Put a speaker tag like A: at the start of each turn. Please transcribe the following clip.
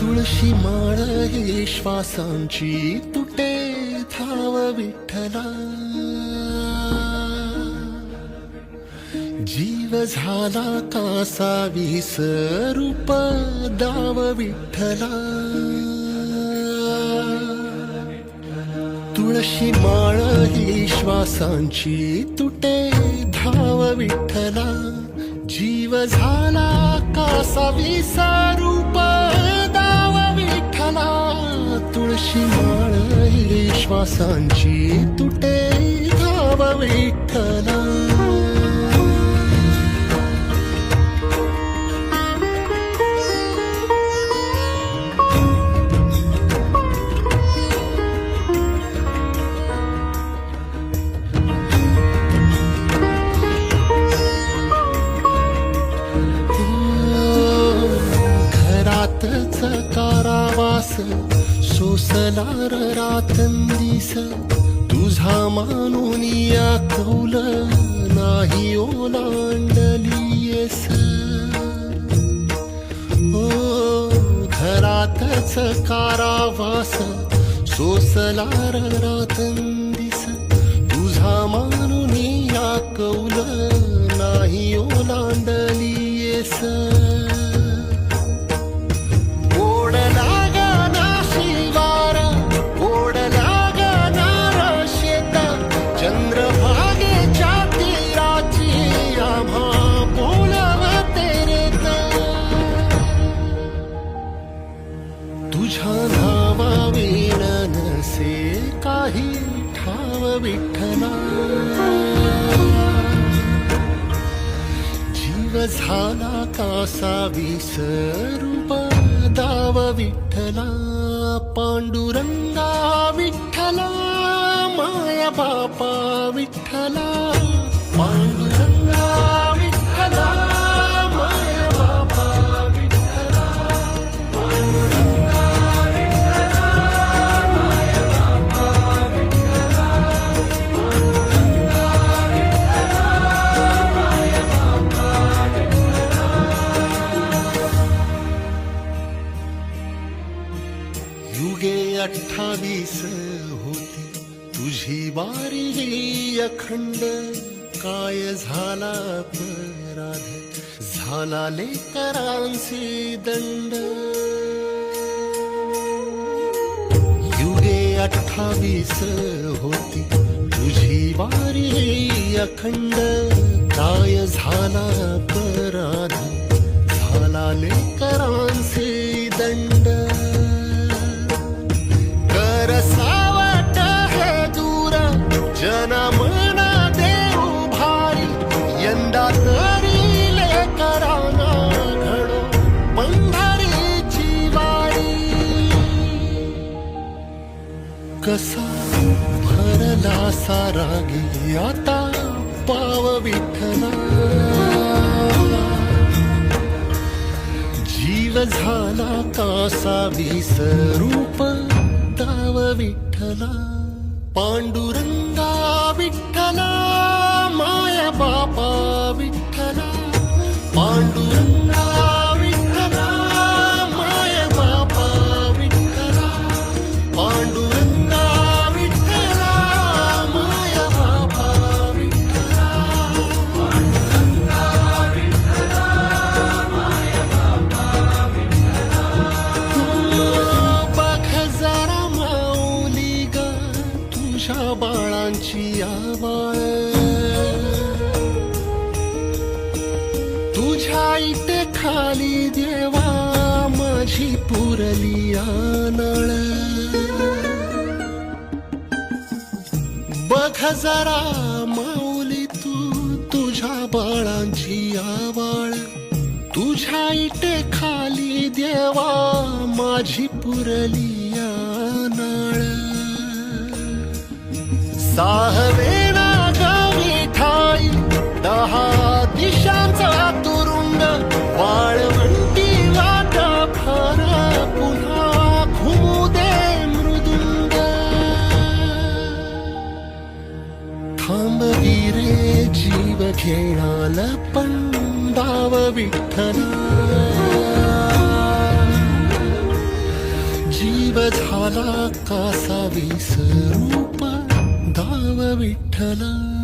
A: तुळशी माळ ही श्वासांची तुटे धाव विठ्ठला, जीव झाला कासा विसरूप दाव विठ्ठला. तुळशी माळ ही श्वासांची तुटे धाव विठ्ठला, जीव झाला कासा विसरूप दाव विठ्ठला. तुळशी माळ ही श्वासांची तुटे धाव विठ्ठला. कारावास सोसलार रातंदिस, तुझा मानून या कौल नाही ओलांडलीयस. ओ घरातच कारावास सोसलार रातंदिस, तुझा मानून या कौल नाही ओलांडलीयस. तुझ्या नावा वीण नसे काही ठाव विठ्ठला, जीव झाला कासा विसरूप दाव विठ्ठला. पांडुरंगा विठ्ठला माया बापा विठ्ठला, पांडुरंगा विठ्ठला माया बापा विठ्ठला. युगे 28 होती तुझी वारी ही अखंड, काय झाला अपराध झाला लेकरांसी दंड. युगे 28 होती तुझी वारी ही अखंड, काय झाला अपराध झाला लेकरांसी दंड. सावट हे दूर जनमना देऊ भारी, यंदा तरी लेकरांना घडो पंढरीची वारी. कसा भरला सारा गे आता पाव विठ्ठला, जीव झाला कासा विसरूप दाव विठ्ठला. पांडुरंगा विठ्ठला माया बापा विठ्ठला, पांडुरंगा विठ्ठला माया बापा विठ्ठला, पांडुरंगा विठ्ठला माया बापा विठ्ठला, पांडुरंगा विठ्ठला माया बापा विठ्ठला. बघ जरा तुझ्या बाळांची आवाळ, तुझ्या इथे खाली देवा माझी पुरली नळ. बघ जरा माऊली तू तुझ्या बाळांची आवाळ, तुझ्या इथे खाली देवा माझी पुरली नळ. साहवेना गावी ठाई 10 दिशांचा तुरुंग, वाळवंटी वाटा फार पुन्हा घुमू दे मृदुंग. दाव विठ्ठला, जीव झाला कासा विसरूप दाव विठ्ठला.